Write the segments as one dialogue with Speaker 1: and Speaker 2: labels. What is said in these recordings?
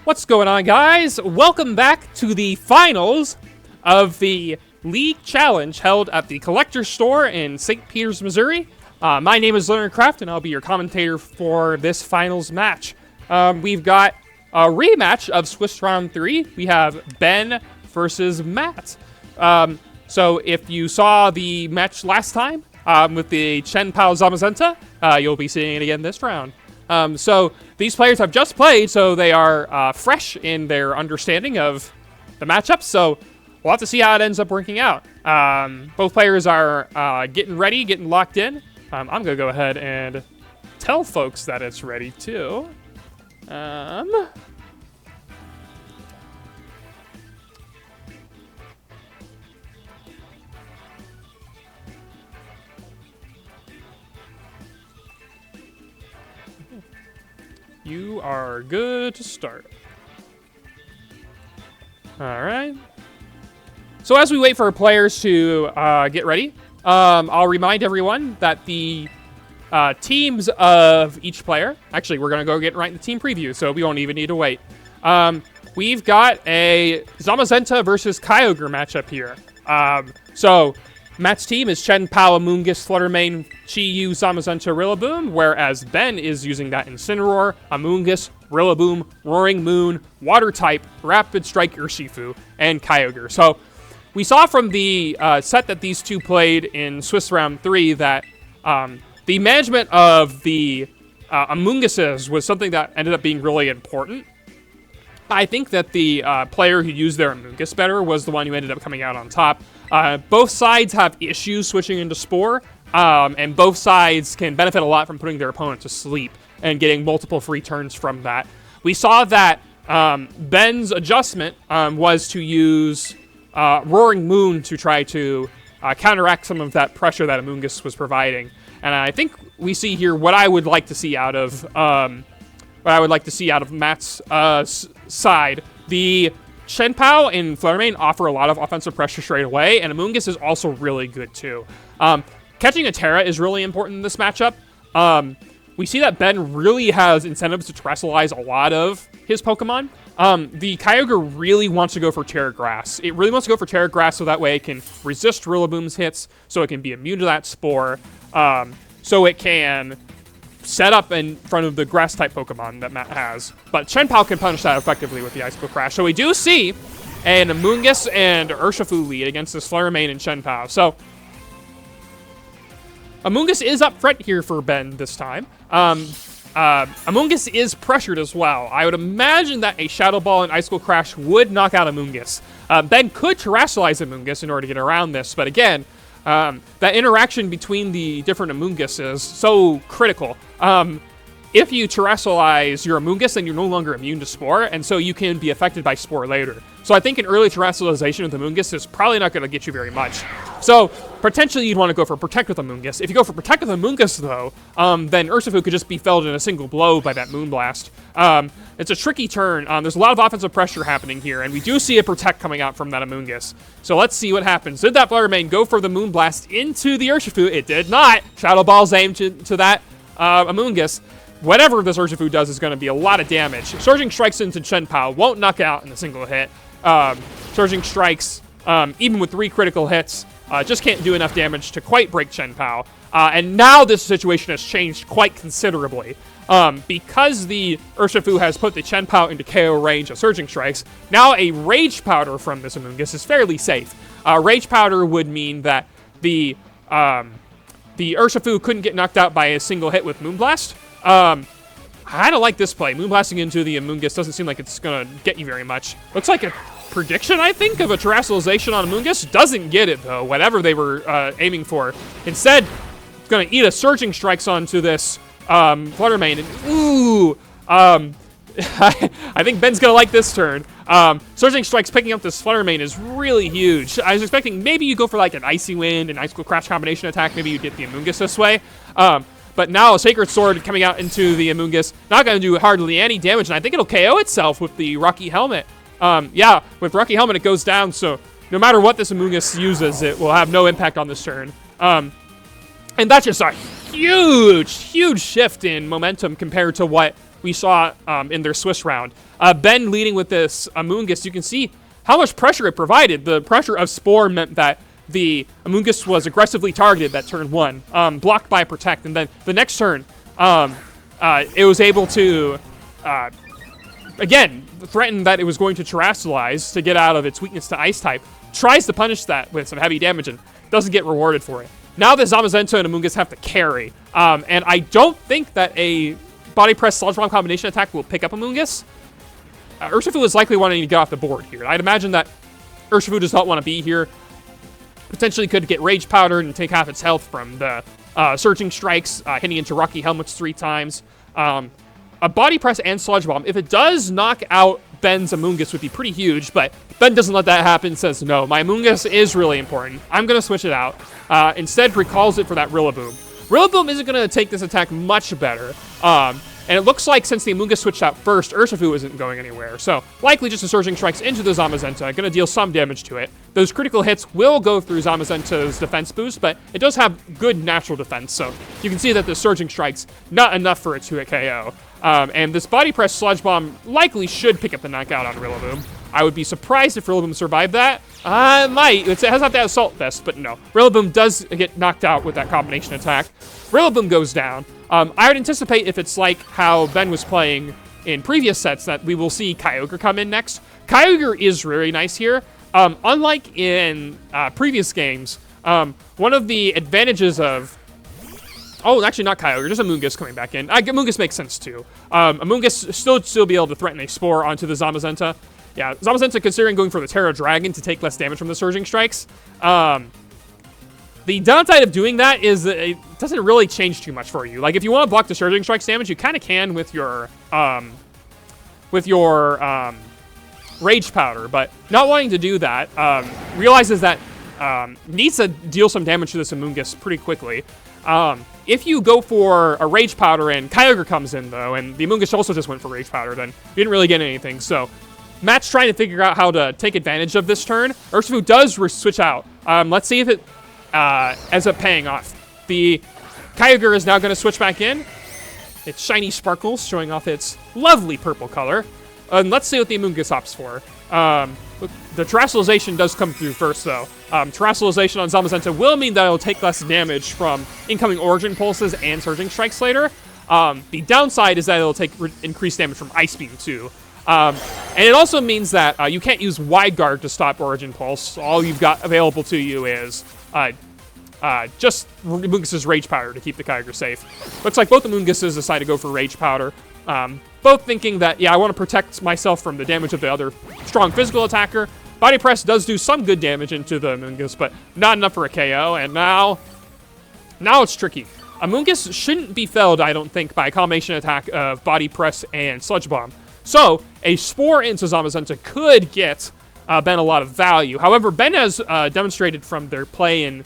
Speaker 1: What's going on, guys? Welcome back to the finals of the League Challenge held at the Collector Store in St. Peters, Missouri. My name is Leonard, and I'll be your commentator for this finals match. We've got a rematch of Swiss Round 3. We have Ben versus Matt. So if you saw the match last time with the Chien-Pao Zamazenta, you'll be seeing it again this round. So these players have just played, so they are fresh in their understanding of the matchup. So we'll have to see how it ends up working out. Both players are getting ready, getting locked in. I'm going to go ahead and tell folks that it's ready too. You are good to start. Alright. So as we wait for our players to get ready, I'll remind everyone that the teams of each player... Actually, we're going to go get right in the team preview, so we won't even need to wait. We've got a Zamazenta versus Kyogre matchup here. So Matt's team is Chien-Pao, Amoonguss, Flutter, Chi-Yu, Zamazenta, Rillaboom, whereas Ben is using that Incineroar, Amoonguss, Rillaboom, Roaring Moon, Water-type, Rapid-Strike, Urshifu, and Kyogre. So we saw from the set that these two played in Swiss Round 3 that the management of the Amoongusses was something that ended up being really important. I think that the player who used their Amoonguss better was the one who ended up coming out on top. Both sides have issues switching into Spore, and both sides can benefit a lot from putting their opponent to sleep and getting multiple free turns from that. We saw that Ben's adjustment was to use Roaring Moon to try to counteract some of that pressure that Amoonguss was providing. And I think we see here what I would like to see out of Matt's side. The Chien-Pao and Flutter offer a lot of offensive pressure straight away, and Amoonguss is also really good too. Catching a Terra is really important in this matchup. We see that Ben really has incentives to terrestrialize a lot of his Pokemon. The Kyogre really wants to go for Terra Grass. It really wants to go for Terra Grass so that way it can resist Rillaboom's hits, so it can be immune to that Spore, so it can set up in front of the Grass-type Pokemon that Matt has. But Chien-Pao can punish that effectively with the Icicle Crash. So we do see an Amoonguss and Urshifu lead against this Flutter and Chien-Pao. So Amoonguss is up front here for Ben this time. Amoonguss is pressured as well. I would imagine that a Shadow Ball and Icicle Crash would knock out Amoonguss. Ben could terrestrialize Amoonguss in order to get around this, but again, that interaction between the different Amoonguss is so critical. If you terrestrialize your Amoonguss, then you're no longer immune to Spore, and so you can be affected by Spore later. So I think an early terrestrialization with Amoonguss is probably not going to get you very much. So potentially you'd want to go for Protect with Amoonguss. If you go for Protect with Amoonguss, though, then Urshifu could just be felled in a single blow by that Moonblast. It's a tricky turn. There's a lot of offensive pressure happening here, and we do see a Protect coming out from that Amoonguss. So let's see what happens. Did that Flutter go for the Moonblast into the Urshifu? It did not. Shadow Ball's aimed to that Amoonguss. Whatever this Urshifu does is going to be a lot of damage. Surging Strikes into Chien-Pao. Won't knock out in a single hit. Surging Strikes, even with 3 critical hits, just can't do enough damage to quite break Chien-Pao. And now this situation has changed quite considerably. Because the Urshifu has put the Chien-Pao into KO range of Surging Strikes, now a Rage Powder from this Amoonguss is fairly safe. Rage Powder would mean that the Urshifu couldn't get knocked out by a single hit with Moonblast. I don't like this play. Moonblasting into the Amoonguss doesn't seem like it's going to get you very much. Looks like a prediction, I think, of a terrestrialization on Amoonguss. Doesn't get it, though, whatever they were aiming for. Instead, it's going to eat a Surging Strikes onto this Flutter and ooh, I think Ben's going to like this turn. Surging Strikes picking up this Flutter is really huge. I was expecting maybe you go for like an Icy Wind and Icicle Crash combination attack. Maybe you get the Amoonguss this way. But now a Sacred Sword coming out into the Amoonguss, not going to do hardly any damage, and I think it'll KO itself with the Rocky Helmet. Yeah, with Rocky Helmet it goes down, so no matter what this Amoonguss uses, it will have no impact on this turn. And that's just a huge shift in momentum compared to what we saw in their Swiss round. Ben leading with this Amoonguss. You can see how much pressure it provided. The pressure of Spore meant that the Amoonguss was aggressively targeted that turn 1, blocked by Protect, and then the next turn, it was able to, again, threaten that it was going to Terrasilize to get out of its weakness to Ice-type, tries to punish that with some heavy damage, and doesn't get rewarded for it. Now the Zamazenta and Amoonguss have to carry, and I don't think that a Body Press Sludge Bomb combination attack will pick up Amoonguss. Urshifu is likely wanting to get off the board here. I'd imagine that Urshifu does not want to be here. Potentially could get Rage Powdered and take half its health from the Surging Strikes, hitting into Rocky Helmets 3 times. A Body Press and Sludge Bomb, if it does knock out Ben's Amoonguss, would be pretty huge, but Ben doesn't let that happen, says, no, my Amoonguss is really important. I'm going to switch it out. Instead, recalls it for that Rillaboom. Rillaboom isn't going to take this attack much better. And it looks like since the Amoonguss switched out first, Urshifu isn't going anywhere. So likely just a Surging Strikes into the Zamazenta, going to deal some damage to it. Those critical hits will go through Zamazenta's defense boost, but it does have good natural defense. So you can see that the Surging Strikes, not enough for it to hit KO. And this Body Press Sludge Bomb likely should pick up the knockout on Rillaboom. I would be surprised if Rillaboom survived that. It might. It has not that Assault Vest, but no. Rillaboom does get knocked out with that combination attack. Rillaboom goes down. I would anticipate if it's like how Ben was playing in previous sets that we will see Kyogre come in next. Kyogre is really nice here. Unlike in previous games, one of the advantages of... Oh, actually not Kyogre, just Amoonguss coming back in. Amoonguss makes sense too. Amoonguss still be able to threaten a Spore onto the Zamazenta. Yeah, Zamazenta considering going for the Terra Dragon to take less damage from the Surging Strikes. The downside of doing that is that it doesn't really change too much for you. Like, if you want to block the Surging Strikes damage, you kind of can with your Rage Powder, but not wanting to do that, realizes that needs to deal some damage to this Amoonguss pretty quickly. If you go for a Rage Powder and Kyogre comes in, though, and the Amoonguss also just went for Rage Powder, then you didn't really get anything. So Matt's trying to figure out how to take advantage of this turn. Urshifu does switch out. Let's see if it ends up paying off. The Kyogre is now going to switch back in. Its shiny sparkles showing off its lovely purple color. And let's see what the Amoonguss opts for. The Terrasalization does come through first, though. Terrasalization on Zamazenta will mean that it'll take less damage from incoming Origin Pulses and Surging Strikes later. The downside is that it'll take increased damage from Ice Beam, too. And it also means that you can't use Wide Guard to stop Origin Pulse. All you've got available to you is just Amoonguss's Rage Powder to keep the Kyogre safe. Looks like both Amoongusses decide to go for Rage Powder. Both thinking that, yeah, I want to protect myself from the damage of the other strong physical attacker. Body Press does do some good damage into the Amoonguss, but not enough for a KO, and now it's tricky. Amoonguss shouldn't be felled, I don't think, by a combination attack of Body Press and Sludge Bomb. So, a Spore into Zamazenta could get Ben a lot of value. However, Ben has demonstrated from their play in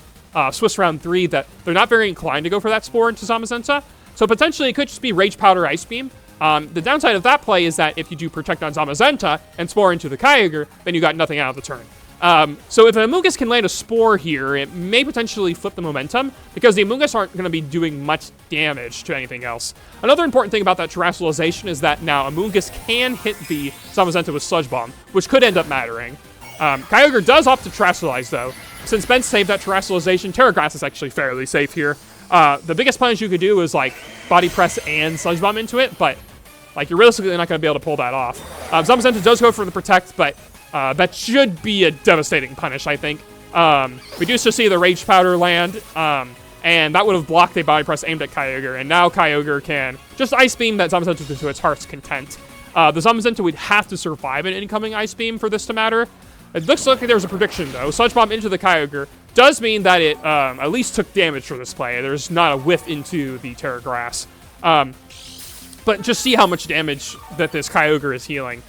Speaker 1: Swiss Round 3 that they're not very inclined to go for that Spore into Zamazenta. So potentially it could just be Rage Powder Ice Beam. The downside of that play is that if you do Protect on Zamazenta and Spore into the Kyogre, then you got nothing out of the turn. So if an Amoonguss can land a Spore here, it may potentially flip the momentum, because the Amoonguss aren't going to be doing much damage to anything else. Another important thing about that Terrasalization is that now Amoonguss can hit the Zamazenta with Sludge Bomb, which could end up mattering. Kyogre does opt to Terrasilize, though. Since Ben saved that Terrasalization, Terra Grass is actually fairly safe here. The biggest punish you could do is, like, Body Press and Sludge Bomb into it, but, like, you're realistically not going to be able to pull that off. Zamazenta does go for the Protect, but that should be a devastating punish, I think. We do still see the Rage Powder land, and that would have blocked a Body Press aimed at Kyogre, and now Kyogre can just Ice Beam that Zamazenta to its heart's content. The Zamazenta would have to survive an incoming Ice Beam for this to matter. It looks like there's a prediction, though. Sludge Bomb into the Kyogre does mean that it at least took damage for this play. There's not a whiff into the Terra Grass. But just see how much damage that this Kyogre is healing.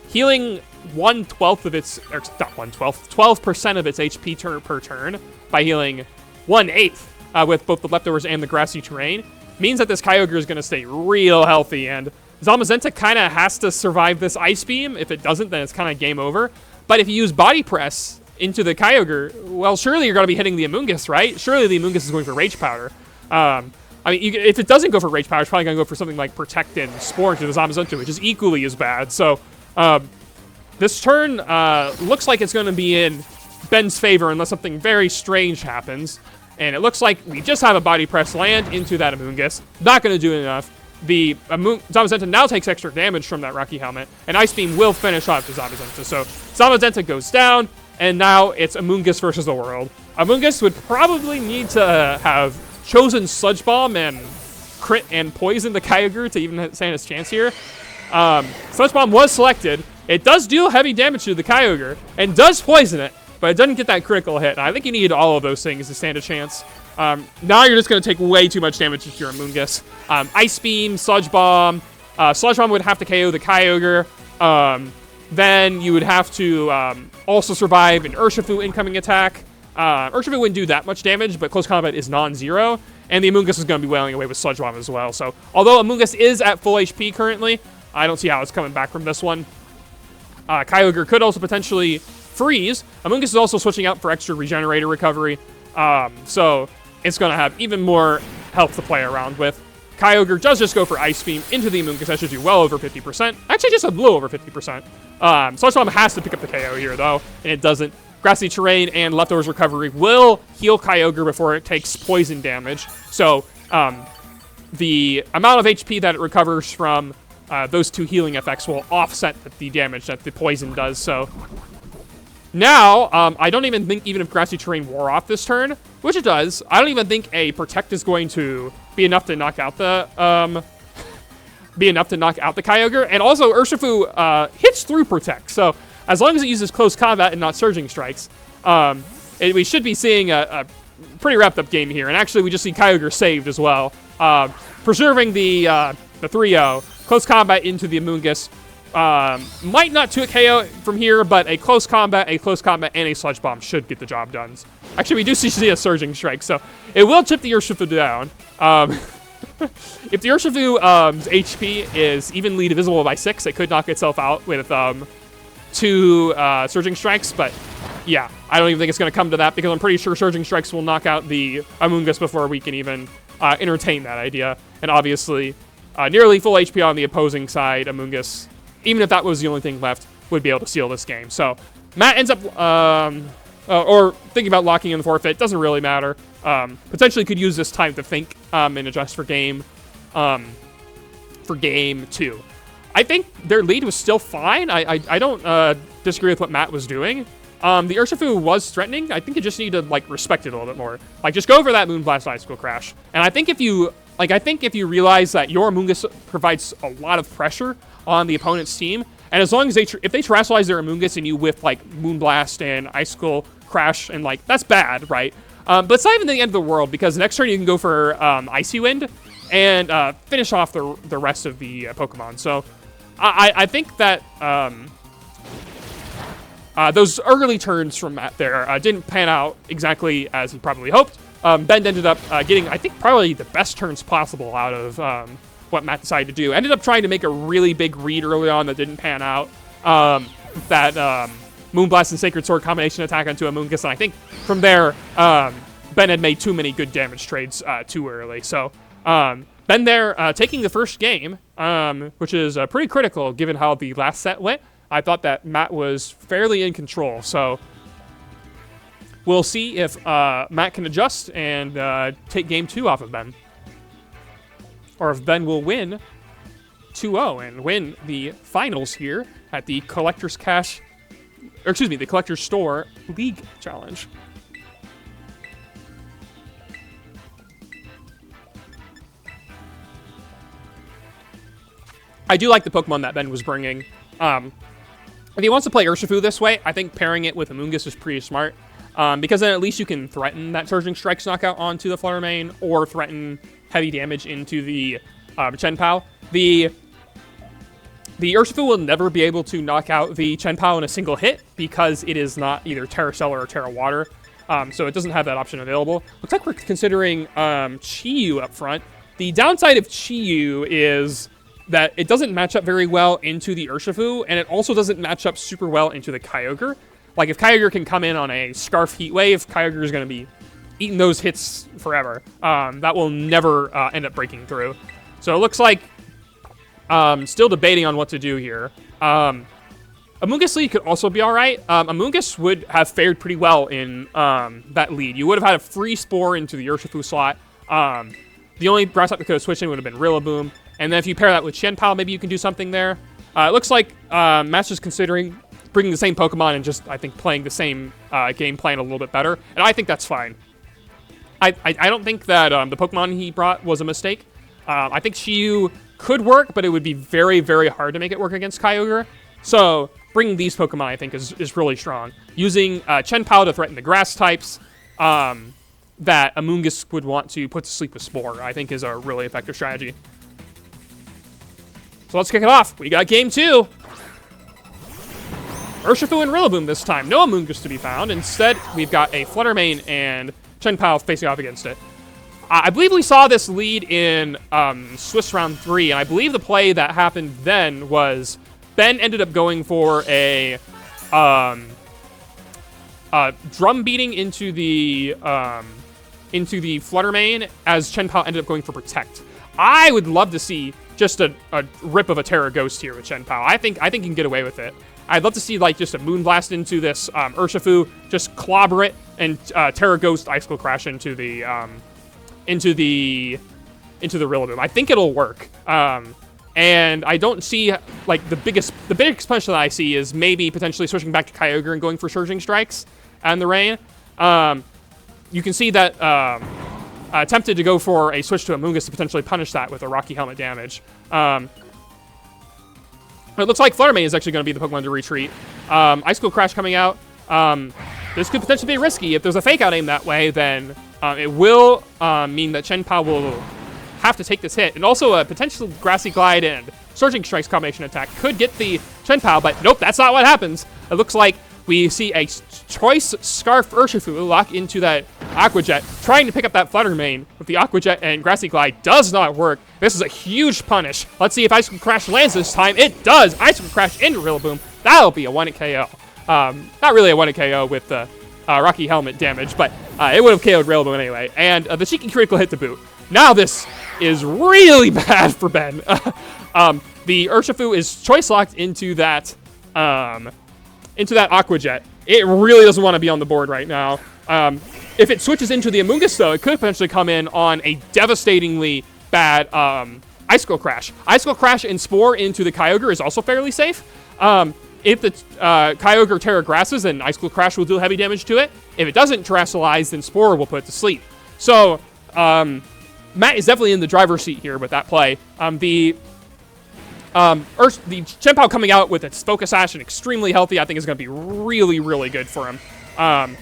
Speaker 1: Healing 1/12 of its, or not 1/12, 12% of its HP per turn by healing 1/8 with both the leftovers and the grassy terrain means that this Kyogre is going to stay real healthy, and Zamazenta kind of has to survive this Ice Beam. If it doesn't, then it's kind of game over. But if you use Body Press into the Kyogre, well, surely you're going to be hitting the Amoonguss, right? Surely the Amoonguss is going for Rage Powder. I mean, if it doesn't go for Rage Powder, it's probably going to go for something like Protect and Spore into the Zamazenta, which is equally as bad. So, this turn looks like it's going to be in Ben's favor unless something very strange happens. And it looks like we just have a Body Press land into that Amoonguss. Not going to do enough. The Zamazenta now takes extra damage from that Rocky Helmet, and Ice Beam will finish off the Zamazenta. So, Zamazenta goes down, and now it's Amoonguss versus the world. Amoonguss would probably need to have chosen Sludge Bomb and crit and poison the Kyogre to even stand his chance here. Sludge Bomb was selected. It does deal heavy damage to the Kyogre and does poison it, but it doesn't get that critical hit. And I think you need all of those things to stand a chance. Now you're just going to take way too much damage with your Amoonguss. Ice Beam, Sludge Bomb. Sludge Bomb would have to KO the Kyogre. Then you would have to also survive an Urshifu incoming attack. Urshifu wouldn't do that much damage, but close combat is non-zero, and the Amoonguss is going to be wailing away with Sludge Bomb as well. So, although Amoonguss is at full HP currently, I don't see how it's coming back from this one. Kyogre could also potentially freeze. Amoonguss is also switching out for extra Regenerator recovery, so it's going to have even more health to play around with. Kyogre does just go for Ice Beam into the Amoonguss. That should do well over 50%. Actually, just a little over 50%. Sludge Bomb has to pick up the KO here, though, and it doesn't. Grassy Terrain and Leftovers Recovery will heal Kyogre before it takes poison damage. So, the amount of HP that it recovers from those two healing effects will offset the damage that the poison does. So, now, I don't even think even if Grassy Terrain wore off this turn, which it does, I don't even think a Protect is going to be enough to knock out the Kyogre. And also, Urshifu hits through Protect. So, as long as it uses Close Combat and not Surging Strikes, we should be seeing a pretty wrapped-up game here. And actually, we just see Kyogre saved as well. Preserving the 3-0. Close Combat into the Amoonguss. Might not to a KO from here, but a Close Combat, and a Sludge Bomb should get the job done. Actually, we do see a Surging Strike, so it will chip the Urshifu down. If the Urshifu's HP is evenly divisible by 6, it could knock itself out with 2 Surging Strikes, but yeah, I don't even think it's going to come to that because I'm pretty sure Surging Strikes will knock out the Amoonguss before we can even entertain that idea. And obviously, nearly full HP on the opposing side, Amoonguss, even if that was the only thing left, would be able to seal this game. So Matt ends up, or thinking about locking in the forfeit, doesn't really matter. Potentially could use this time to think and adjust for game 2. I think their lead was still fine. I don't disagree with what Matt was doing. The Urshifu was threatening. I think you just need to respect it a little bit more. Just go for that Moonblast Icicle Crash. And I think if you realize that your Amoonguss provides a lot of pressure on the opponent's team, and as long as if they terrestrialize their Amoonguss and you whiff Moonblast and Icicle Crash, and that's bad, right? But it's not even the end of the world because the next turn you can go for Icy Wind and finish off the rest of the Pokemon. So I think that those early turns from Matt there didn't pan out exactly as he probably hoped. Ben ended up getting, I think, probably the best turns possible out of what Matt decided to do. Ended up trying to make a really big read early on that didn't pan out. That Moonblast and Sacred Sword combination attack onto Amoonguss, and I think from there, Ben had made too many good damage trades too early. So Ben there taking the first game, which is pretty critical given how the last set went. I thought that Matt was fairly in control. So we'll see if Matt can adjust and take game 2 off of Ben. Or if Ben will win 2-0 and win the finals here at the Collector's the Collector's Store League Challenge. I do like the Pokemon that Ben was bringing. If he wants to play Urshifu this way, I think pairing it with Amoonguss is pretty smart. Because then at least you can threaten that Surging Strikes knockout onto the Flutter Mane or threaten heavy damage into the Chien-Pao. The Urshifu will never be able to knock out the Chien-Pao in a single hit because it is not either Terra Stellar or Terra Water. So it doesn't have that option available. Looks like we're considering Chi-Yu up front. The downside of Chi-Yu is that it doesn't match up very well into the Urshifu, and it also doesn't match up super well into the Kyogre. If Kyogre can come in on a Scarf Heat Wave, Kyogre is going to be eating those hits forever. That will never end up breaking through. So it looks like still debating on what to do here. Amoonguss lead could also be all right. Amoonguss would have fared pretty well in that lead. You would have had a free Spore into the Urshifu slot. The only grass type that could have switched in would have been Rillaboom. And then if you pair that with Chien-Pao, maybe you can do something there. It looks like Master's considering bringing the same Pokemon and just, I think, playing the same game plan a little bit better. And I think that's fine. I don't think that the Pokemon he brought was a mistake. I think Shiyu could work, but it would be very, very hard to make it work against Kyogre. So bringing these Pokemon, I think, is really strong. Using Chien-Pao to threaten the grass types that Amoonguss would want to put to sleep with Spore, I think is a really effective strategy. So let's kick it off. We got game 2. Urshifu and Rillaboom this time. No Amoonguss to be found. Instead, we've got a Flutter main and Chien-Pao facing off against it. I believe we saw this lead in Swiss Round 3, and I believe the play that happened then was Ben ended up going for a drum beating into the Flutter main, as Chien-Pao ended up going for Protect. I would love to see just a rip of a Terra Ghost here with Chien-Pao. I think he can get away with it. I'd love to see like just a Moonblast into this Urshifu, just clobber it, and Terra Ghost Icicle Crash into the Rillaboom. I think it'll work. And I don't see like the biggest potential that I see is maybe potentially switching back to Kyogre and going for Surging Strikes and the rain. You can see that attempted to go for a switch to Amoonguss to potentially punish that with a Rocky Helmet damage. It looks like Flutter Mane is actually going to be the Pokemon to retreat. Icicle Crash coming out. This could potentially be risky. If there's a Fake Out aim that way, then it will mean that Chien-Pao will have to take this hit. And also a potential Grassy Glide and Surging Strikes combination attack could get the Chien-Pao, but nope, that's not what happens. It looks like we see a Choice Scarf Urshifu lock into that Aqua Jet, trying to pick up that Flutter Mane with the Aqua Jet, and Grassy Glide does not work. This is a huge punish. Let's see if Icicle Crash lands this time. It does! Icicle Crash into Rillaboom. That'll be a 1-hit KO. Not really a 1-hit KO with the Rocky Helmet damage, but it would have KO'd Rillaboom anyway. And the cheeky critical hit to boot. Now this is really bad for Ben. The Urshifu is Choice Locked into that Aqua Jet. It really doesn't want to be on the board right now. If it switches into the Amoonguss, though, it could potentially come in on a devastatingly bad Icicle Crash. Icicle Crash and Spore into the Kyogre is also fairly safe. If the Kyogre Terra Grasses, then Icicle Crash will do heavy damage to it. If it doesn't Terrasilize, then Spore will put it to sleep. So, Matt is definitely in the driver's seat here with that play. The Chien-Pao coming out with its Focus Ash and extremely healthy, I think is going to be really, really good for him. I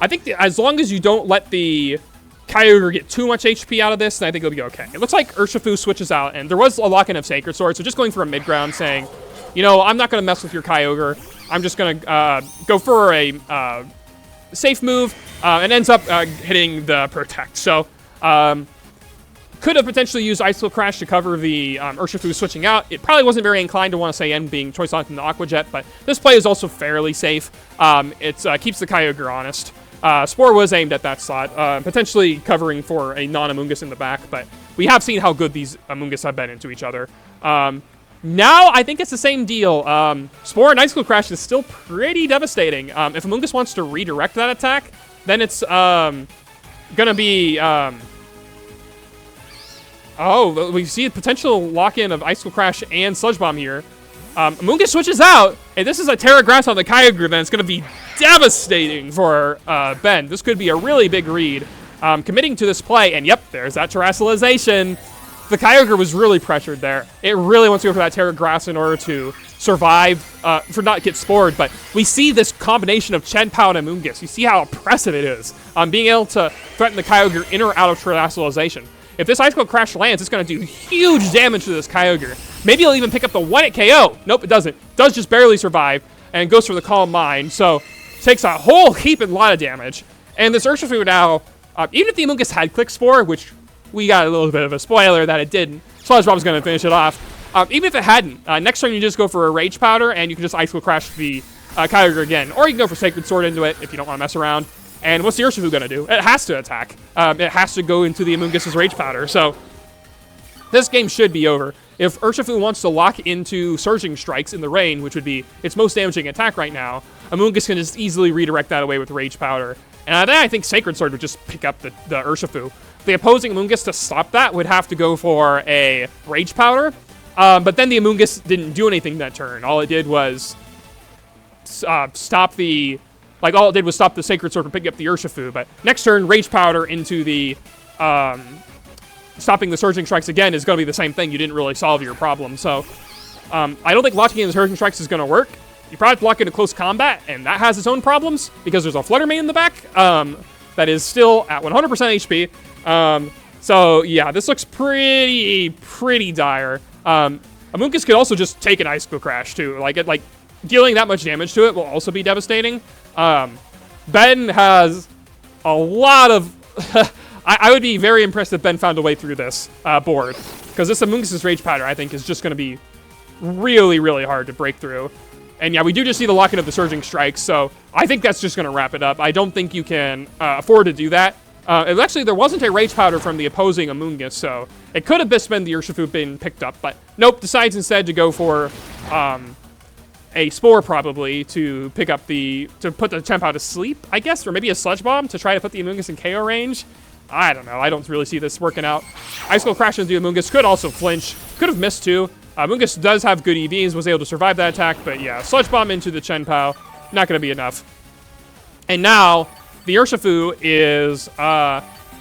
Speaker 1: think as long as you don't let the Kyogre get too much HP out of this, then I think it'll be okay. It looks like Urshifu switches out, and there was a lock-in of Sacred Sword, so just going for a mid-ground saying, you know, I'm not going to mess with your Kyogre. I'm just going to go for a safe move, and ends up hitting the Protect. So, could have potentially used Icicle Crash to cover the Urshifu switching out. It probably wasn't very inclined to want to say N being Choice Locked in the Aqua Jet, but this play is also fairly safe. It keeps the Kyogre honest. Spore was aimed at that slot, potentially covering for a non-Amoonguss in the back, but we have seen how good these Amoonguss have been into each other. Now, I think it's the same deal. Spore and Icicle Crash is still pretty devastating. If Amoonguss wants to redirect that attack, then it's going to be... Oh, we see a potential lock-in of Icicle Crash and Sludge Bomb here. Amoonguss switches out, and this is a Terra Grass on the Kyogre, then it's going to be devastating for Ben. This could be a really big read. Committing to this play, and yep, there's that Terrasalization. The Kyogre was really pressured there. It really wants to go for that Terra Grass in order to survive, for not get spored, but we see this combination of Chien-Pao and Amoonguss. You see how impressive it is. Being able to threaten the Kyogre in or out of Terrasalization. If this Icicle Crash lands, it's going to do huge damage to this Kyogre. Maybe it'll even pick up the 1-hit KO. Nope, it doesn't. It does just barely survive and goes for the Calm Mind. So, takes a whole heap and lot of damage. And this Urshifu now, even if the Amoonguss had Click Spore, which we got a little bit of a spoiler that it didn't, Sludge Bomb's going to finish it off. Even if it hadn't, next turn you just go for a Rage Powder and you can just Icicle Crash the Kyogre again. Or you can go for Sacred Sword into it if you don't want to mess around. And what's the Urshifu going to do? It has to attack. It has to go into the Amoonguss's Rage Powder. So this game should be over. If Urshifu wants to lock into Surging Strikes in the rain, which would be its most damaging attack right now, Amoonguss can just easily redirect that away with Rage Powder. And then I think Sacred Sword would just pick up the Urshifu. The opposing Amoonguss to stop that would have to go for a Rage Powder. But then the Amoonguss didn't do anything that turn. All it did was stop the Sacred Sword from picking up the Urshifu. But next turn, Rage Powder into the stopping the Surging Strikes again is going to be the same thing. You didn't really solve your problem. So I don't think locking in the Surging Strikes is going to work. You probably have to lock into close combat, and that has its own problems because there's a Flutter main in the back that is still at 100% HP. So yeah, this looks pretty dire. Amoonguss could also just take an Icicle Crash too. Like dealing that much damage to it will also be devastating. Ben has a lot of. I would be very impressed if Ben found a way through this board, because this Amoonguss's Rage Powder I think is just going to be really hard to break through. And yeah, we do just see the lock-in of the Surging Strikes, so I think that's just going to wrap it up. I don't think you can afford to do that. Actually, there wasn't a Rage Powder from the opposing Amoonguss, so it could have just been the Urshifu being picked up, but nope, decides instead to go for a Spore probably to pick up to put the Chien-Pao to sleep, I guess, or maybe a Sludge Bomb to try to put the Amoonguss in KO range. I don't know. I don't really see this working out. Icicle Crash into the Amoonguss could also flinch. Could have missed too. Amoonguss does have good EVs, was able to survive that attack, but yeah, Sludge Bomb into the Chien-Pao, not going to be enough. And now, the Urshifu is,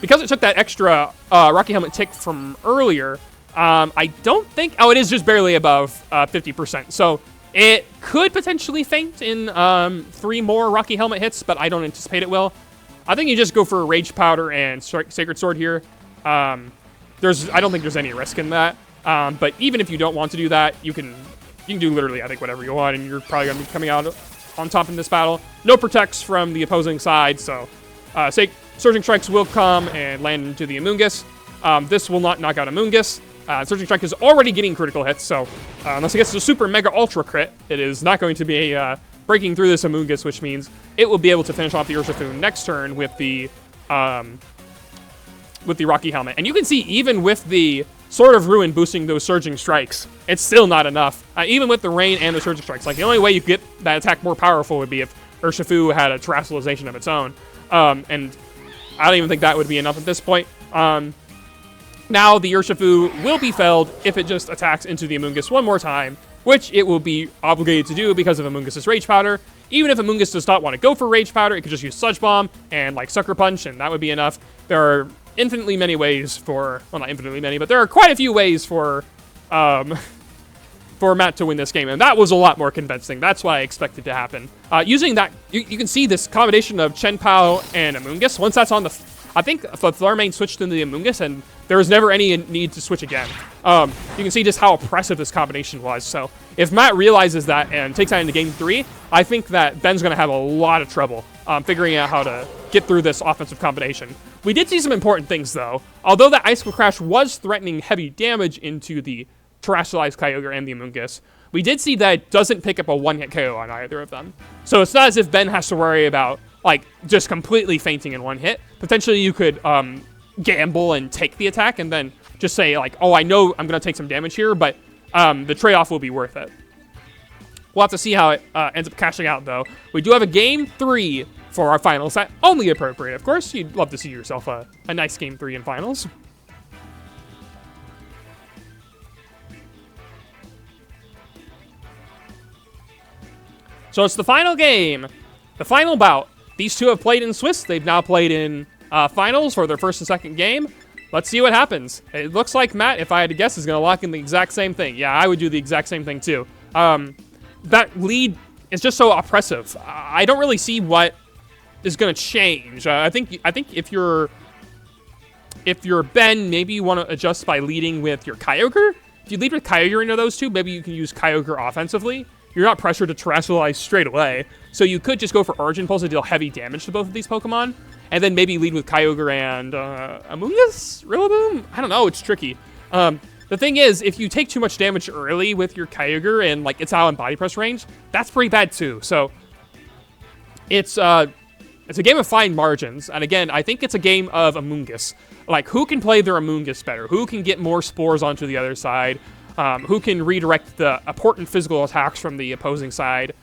Speaker 1: because it took that extra Rocky Helmet tick from earlier, I don't think, it is just barely above 50%. So it could potentially faint in 3 more Rocky Helmet hits, but I don't anticipate it will. I think you just go for a Rage Powder and Sacred Sword here. I don't think there's any risk in that. But even if you don't want to do that, you can do literally, I think, whatever you want, and you're probably going to be coming out on top in this battle. No protects from the opposing side, so Surging Strikes will come and land into the Amoonguss. This will not knock out Amoonguss. Surging Strike is already getting critical hits, so unless it gets a Super Mega Ultra Crit, it is not going to be breaking through this Amoonguss, which means it will be able to finish off the Urshifu next turn with the Rocky Helmet. And you can see, even with the Sword of Ruin boosting those Surging Strikes, it's still not enough. Even with the Rain and the Surging Strikes, like the only way you could get that attack more powerful would be if Urshifu had a Terrestrialization of its own. And I don't even think that would be enough at this point. Now the Urshifu will be felled if it just attacks into the Amoonguss one more time, which it will be obligated to do because of Amoonguss's Rage Powder. Even if Amoonguss does not want to go for Rage Powder, it could just use Sludge Bomb and like Sucker Punch, and that would be enough. There are infinitely many ways for, well, not infinitely many, but there are quite a few ways for Matt to win this game, and that was a lot more convincing. That's what I expected to happen. Using that, you can see this combination of Chien-Pao and Amoonguss. Once that's on I think the Flutter main switched into the Amoonguss, and there was never any need to switch again. You can see just how oppressive this combination was. So if Matt realizes that and takes that into Game 3, I think that Ben's going to have a lot of trouble figuring out how to get through this offensive combination. We did see some important things, though. Although that Icicle Crash was threatening heavy damage into the Terrestrialized Kyogre and the Amoonguss, we did see that it doesn't pick up a one-hit KO on either of them. So it's not as if Ben has to worry about like just completely fainting in one hit. Potentially you could gamble and take the attack and then just say like, oh, I know I'm going to take some damage here, but the trade-off will be worth it. We'll have to see how it ends up cashing out, though. We do have a Game 3 for our finals. That only appropriate, of course. You'd love to see yourself a nice Game 3 in finals. So it's the final game, the final bout. These two have played in Swiss. They've now played in finals for their first and second game. Let's see what happens. It looks like Matt, if I had to guess, is going to lock in the exact same thing. Yeah, I would do the exact same thing too. That lead is just so oppressive. I don't really see what is going to change. I think if you're Ben, maybe you want to adjust by leading with your Kyogre. If you lead with Kyogre into those two, maybe you can use Kyogre offensively. You're not pressured to Terrestrialize straight away, so you could just go for Origin Pulse to deal heavy damage to both of these Pokemon, and then maybe lead with Kyogre and Amoonguss? Rillaboom? I don't know, it's tricky. The thing is, if you take too much damage early with your Kyogre and like it's out in Body Press range, that's pretty bad too. So it's It's a game of fine margins, and again, I think it's a game of Amoonguss. Like, who can play their Amoonguss better? Who can get more spores onto the other side? Who can redirect the important physical attacks from the opposing side?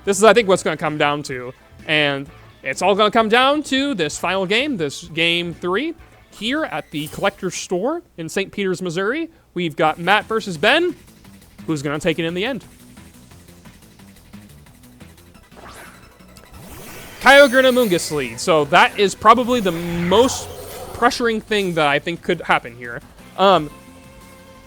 Speaker 1: This is, I think, what's going to come down to. And it's all going to come down to this final game, this Game 3, here at the Collector's Store in St. Peters, Missouri. We've got Matt versus Ben. Who's going to take it in the end? Kyogre and Amoonguss lead. So that is probably the most pressuring thing that I think could happen here. The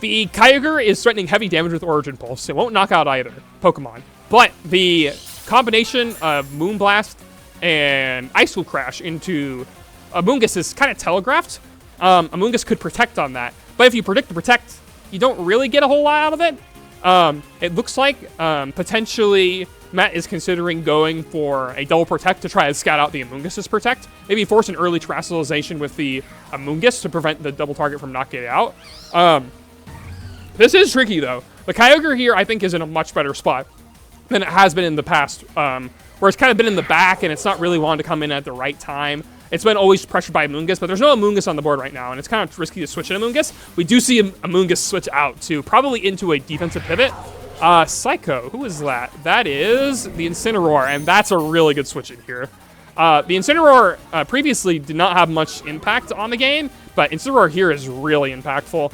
Speaker 1: Kyogre is threatening heavy damage with Origin Pulse. It won't knock out either Pokemon. But the combination of Moonblast and Ice School Crash into Amoonguss is kind of telegraphed. Amoonguss could protect on that. But if you predict to protect, you don't really get a whole lot out of it. It looks like potentially Matt is considering going for a double protect to try to scout out the Amoonguss's protect. Maybe force an early terrestrialization with the Amoonguss to prevent the double target from knocking it out. This is tricky, though. The Kyogre here, I think, is in a much better spot than it has been in the past, where it's kind of been in the back and it's not really wanting to come in at the right time. It's been always pressured by Amoonguss, but there's no Amoonguss on the board right now, and it's kind of risky to switch an Amoonguss. We do see Amoonguss switch out to probably into a defensive pivot. Psycho, who is that? That is the Incineroar, and that's a really good switch in here. The Incineroar previously did not have much impact on the game, but Incineroar here is really impactful.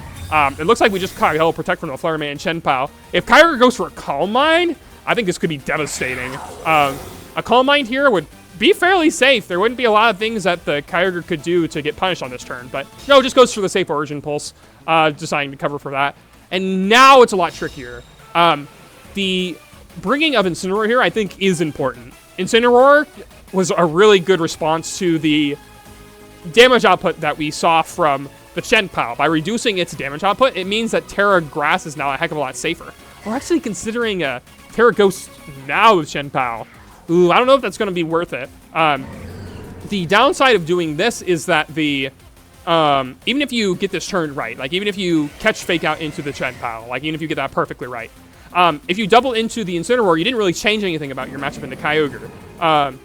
Speaker 1: It looks like we just caught Hello Protect from the Flutter and Chien-Pao. If Kyogre goes for a Calm Mind, I think this could be devastating. A Calm Mind here would be fairly safe. There wouldn't be a lot of things that the Kyogre could do to get punished on this turn, but no, it just goes for the safe Origin Pulse, deciding to cover for that. And now it's a lot trickier. The bringing of Incineroar here, I think, is important. Incineroar was a really good response to the damage output that we saw from the Chien-Pao. By reducing its damage output, it means that Terra Grass is now a heck of a lot safer. We're actually considering a Terra Ghost now with Chien-Pao. Ooh, I don't know if that's going to be worth it. The downside of doing this is that the even if you get this turned right, like even if you catch Fake Out into the Chien-Pao, like even if you get that perfectly right, if you double into the Incineroar, you didn't really change anything about your matchup into Kyogre.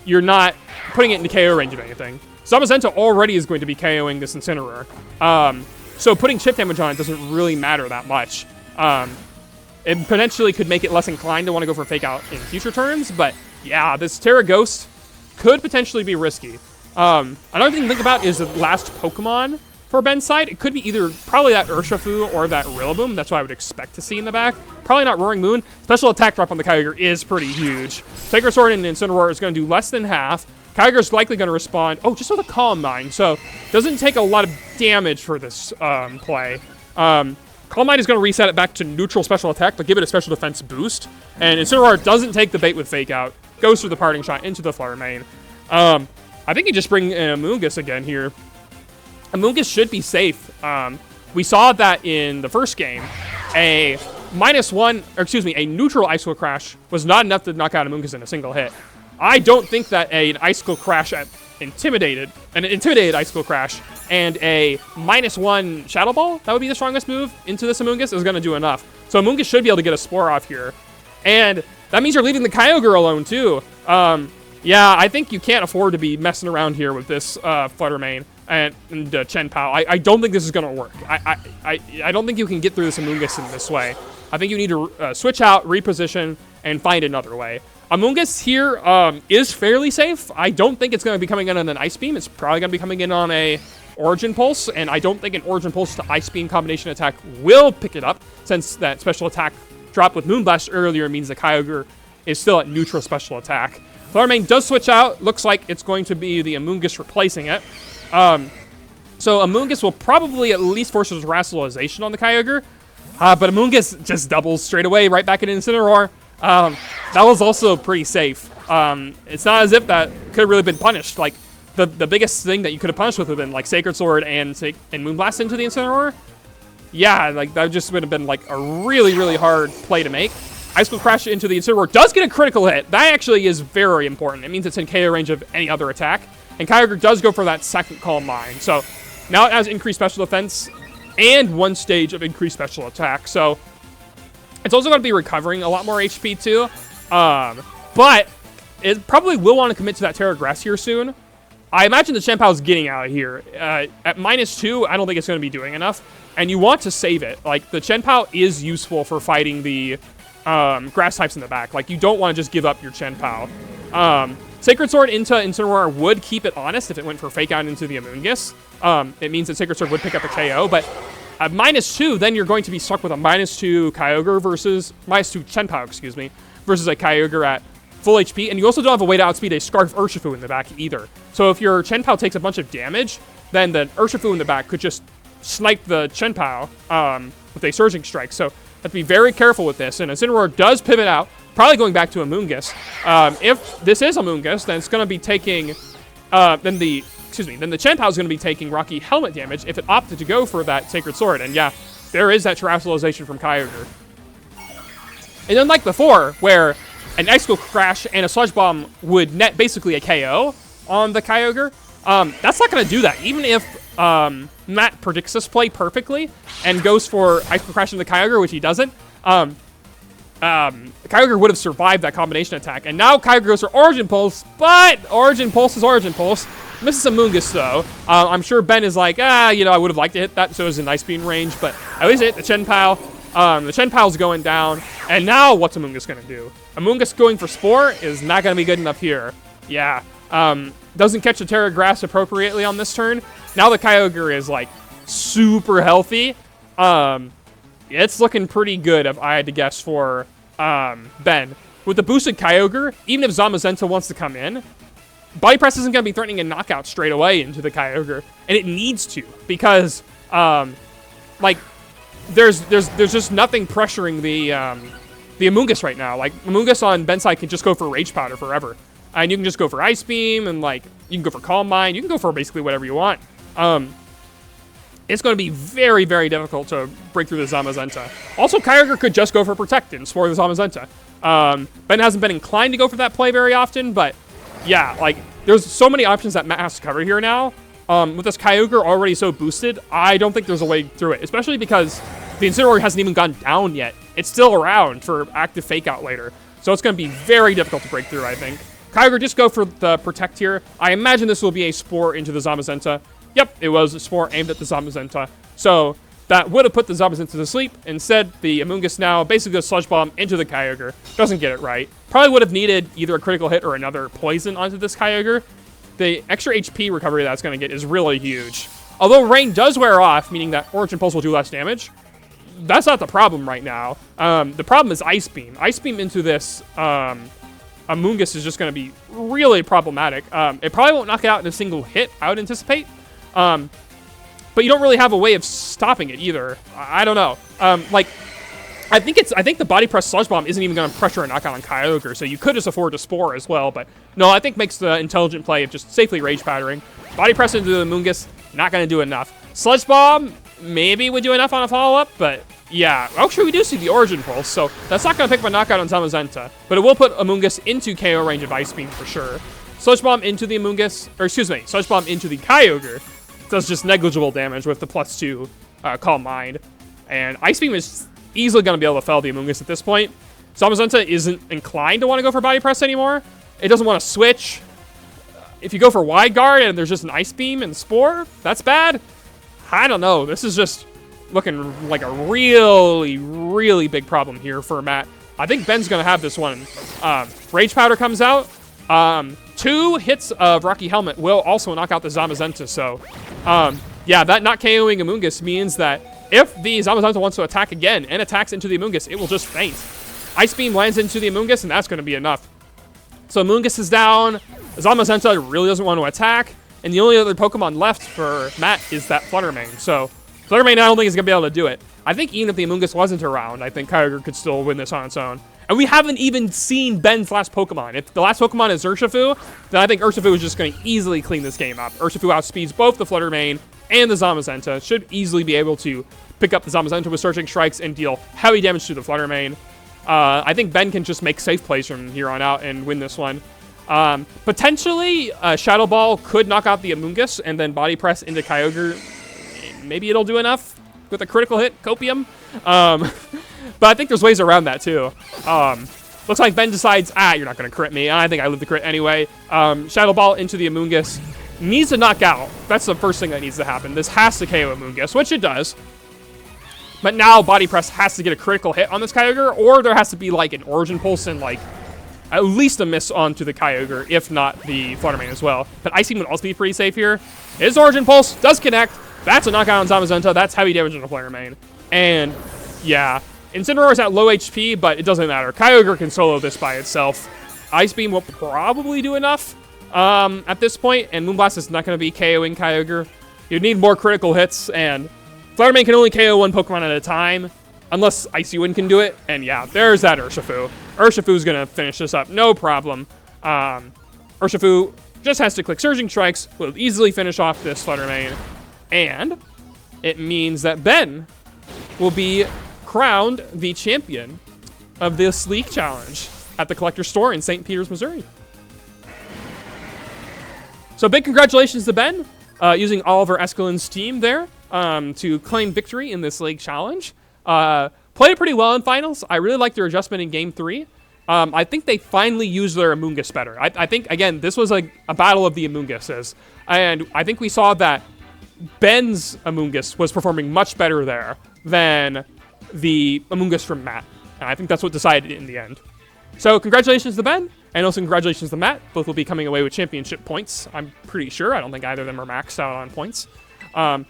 Speaker 1: You're not putting it into KO range of anything. Zamazenta already is going to be KOing this Incineroar. So putting chip damage on it doesn't really matter that much. It potentially could make it less inclined to want to go for Fake Out in future turns, but yeah, this Terra Ghost could potentially be risky. Another thing to think about is the last Pokemon for Ben's side. It could be either probably that Urshifu or that Rillaboom. That's what I would expect to see in the back. Probably not Roaring Moon. Special attack drop on the Kyogre is pretty huge. Sacred Sword and Incineroar is going to do less than half. Kyogre's likely going to respond, just with a Calm Mind, so doesn't take a lot of damage for this play. Calm Mind is going to reset it back to neutral special attack, but give it a special defense boost. And Incineroar doesn't take the bait with Fake Out. Goes for the Parting Shot into the Flutter Mane. I think you just bring in Amoonguss again here. Amoonguss should be safe. We saw that in the first game. A neutral Icicle Crash was not enough to knock out Amoonguss in a single hit. I don't think that an Icicle Crash an intimidated Icicle Crash and a -1 Shadow Ball, that would be the strongest move, into this Amoonguss is going to do enough. So Amoonguss should be able to get a Spore off here. And that means you're leaving the Kyogre alone, too. Yeah, I think you can't afford to be messing around here with this Flutter Mane and Chien-Pao. I don't think this is going to work. I don't think you can get through this Amoonguss in this way. I think you need to switch out, reposition, and find another way. Amoonguss here is fairly safe. I don't think it's going to be coming in on an Ice Beam. It's probably going to be coming in on a Origin Pulse, and I don't think an Origin Pulse to Ice Beam combination attack will pick it up, since that special attack drop with Moonblast earlier means the Kyogre is still at neutral special attack. Flutter Mane does switch out. Looks like it's going to be the Amoonguss replacing it. So Amoonguss will probably at least force a Terrestrialization on the Kyogre, but Amoonguss just doubles straight away right back into Incineroar. That was also pretty safe. It's not as if that could have really been punished. Like, the biggest thing that you could have punished with would have been, like, Sacred Sword and Moonblast into the Incineroar. Yeah, like, that just would have been, like, a really, really hard play to make. Ice School Crash into the Incineroar does get a critical hit. That actually is very important. It means it's in KO range of any other attack. And Kyogre does go for that second Calm Mind. So, now it has increased special defense and one stage of increased special attack. So, it's also going to be recovering a lot more HP too. But it probably will want to commit to that Terra Grass here soon. I imagine the Chien-Pao is getting out of here. At -2, I don't think it's going to be doing enough. And you want to save it. Like, the Chien-Pao is useful for fighting the grass types in the back. Like, you don't want to just give up your Chien-Pao. Sacred Sword into Incineroar would keep it honest if it went for Fake Out into the Amoonguss. It means that Sacred Sword would pick up a KO, but at -2, then you're going to be stuck with a -2 Kyogre versus... -2 Chien-Pao, excuse me, versus a Kyogre at full HP, and you also don't have a way to outspeed a Scarf Urshifu in the back either. So if your Chien-Pao takes a bunch of damage, then the Urshifu in the back could just snipe the Chien-Pao with a Surging Strike. So have to be very careful with this, and Incineroar does pivot out, probably going back to Amoonguss. If this is Amoonguss, then it's going to be taking... then the Chien-Pao is going to be taking Rocky Helmet damage if it opted to go for that Sacred Sword. And yeah, there is that Terrestrialization from Kyogre. And unlike before, where an Icicle Crash and a Sludge Bomb would net basically a KO on the Kyogre, that's not going to do that. Even if Matt predicts this play perfectly and goes for Icicle Crash into the Kyogre, which he doesn't, Kyogre would have survived that combination attack. And now Kyogre goes for Origin Pulse, but Origin Pulse is Origin Pulse. Misses Amoonguss, though. I'm sure Ben is like, you know, I would have liked to hit that, so it was in Ice Beam range, but at least it hit the Chien-Pao. The Chien-Pao's going down, and now what's Amoonguss going to do? Amoonguss going for Spore is not going to be good enough here. Yeah. Doesn't catch the Terra Grass appropriately on this turn. Now the Kyogre is, like, super healthy. It's looking pretty good, if I had to guess, for Ben. With the boosted Kyogre, even if Zamazenta wants to come in, Body Press isn't going to be threatening a knockout straight away into the Kyogre, and it needs to, because, like, there's just nothing pressuring the Amoonguss right now. Like, Amoonguss on Ben's side can just go for Rage Powder forever, and you can just go for Ice Beam, and, like, you can go for Calm Mind, you can go for basically whatever you want. It's going to be very, very difficult to break through the Zamazenta. Also, Kyogre could just go for Protect and Spore the Zamazenta. Ben hasn't been inclined to go for that play very often, but yeah, like, there's so many options that Matt has to cover here now. With this Kyogre already so boosted, I don't think there's a way through it, especially because the Incineroar hasn't even gone down yet. It's still around for active Fake Out later. So it's going to be very difficult to break through, I think. Kyogre, just go for the Protect here. I imagine this will be a Spore into the Zamazenta. Yep, it was a Spore aimed at the Zamazenta. So that would have put the Zamazenta to sleep. Instead, the Amoonguss now basically goes Sludge Bomb into the Kyogre. Doesn't get it right. Probably would have needed either a critical hit or another poison onto this Kyogre. The extra HP recovery that's going to get is really huge. Although Rain does wear off, meaning that Origin Pulse will do less damage, that's not the problem right now. The problem is Ice Beam. Ice Beam into this Amoonguss is just going to be really problematic. It probably won't knock it out in a single hit, I would anticipate. But you don't really have a way of stopping it either. I don't know. Like, I think the Body Press Sludge Bomb isn't even going to pressure a knockout on Kyogre, so you could just afford to Spore as well. But no, I think makes the intelligent play of just safely Rage Powdering. Body Press into the Amoonguss, not going to do enough. Sludge Bomb maybe would do enough on a follow-up, but yeah. Actually, we do see the Origin Pulse, so that's not going to pick up a knockout on Zamazenta. But it will put Amoonguss into KO range of Ice Beam for sure. Sludge Bomb into the Amoonguss, or excuse me, Sludge Bomb into the Kyogre does just negligible damage with the +2 Calm Mind. And Ice Beam is easily going to be able to fell the Amoonguss at this point. Zamazenta isn't inclined to want to go for Body Press anymore. It doesn't want to switch. If you go for Wide Guard and there's just an Ice Beam and Spore, that's bad. I don't know. This is just looking like a really, really big problem here for Matt. I think Ben's going to have this one. Rage Powder comes out. 2 hits of Rocky Helmet will also knock out the Zamazenta. So, yeah, that not KOing Amoonguss means that if the Zamazenta wants to attack again and attacks into the Amoonguss, it will just faint. Ice Beam lands into the Amoonguss, and that's going to be enough. So Amoonguss is down. Zamazenta really doesn't want to attack. And the only other Pokemon left for Matt is that Flutter Mane. So Flutter Mane, I don't think is going to be able to do it. I think even if the Amoonguss wasn't around, I think Kyogre could still win this on its own. And we haven't even seen Ben's last Pokemon. If the last Pokemon is Urshifu, then I think Urshifu is just going to easily clean this game up. Urshifu outspeeds both the Flutter Mane and the Zamazenta. Should easily be able to pick up the Zamazenta with Surging Strikes and deal heavy damage to the Flutter Mane. I think Ben can just make safe plays from here on out and win this one. Potentially, Shadow Ball could knock out the Amoonguss and then Body Press into Kyogre. Maybe it'll do enough with a critical hit, Copium. But I think there's ways around that too. Looks like Ben decides, you're not going to crit me. I think I live the crit anyway. Shadow Ball into the Amoonguss. Needs to knock out. That's the first thing that needs to happen. This has to KO Amoonguss, which it does. But now Body Press has to get a critical hit on this Kyogre, or there has to be like an Origin Pulse and like at least a miss onto the Kyogre, if not the Flutter Mane as well. But Ice Beam would also be pretty safe here. His Origin Pulse does connect. That's a knockout on Zamazenta. That's heavy damage on the Flutter Mane. And yeah, Incineroar is at low HP, but it doesn't matter. Kyogre can solo this by itself. Ice Beam will probably do enough at this point, and Moonblast is not going to be KOing Kyogre. You need more critical hits, and Flutter Mane can only KO one Pokemon at a time, unless Icy Wind can do it. And yeah, there's that Urshifu. Urshifu's going to finish this up, no problem. Urshifu just has to click Surging Strikes, will easily finish off this Flutter Mane, and it means that Ben will be crowned the champion of this league challenge at the Collector Store in St. Peters, Missouri. So big congratulations to Ben, using Oliver Escalin's team there to claim victory in this league challenge. Played it pretty well in finals. I really liked their adjustment in Game 3. I think they finally used their Amoonguss better. I think, again, this was a battle of the Amoongusses. And I think we saw that Ben's Amoonguss was performing much better there than the Amoonguss from Matt. And I think that's what decided in the end. So congratulations to Ben, and also congratulations to Matt. Both will be coming away with championship points, I'm pretty sure. I don't think either of them are maxed out on points. That's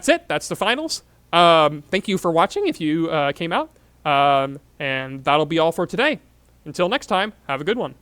Speaker 1: it. That's the finals. Thank you for watching if you came out. And that'll be all for today. Until next time, have a good one.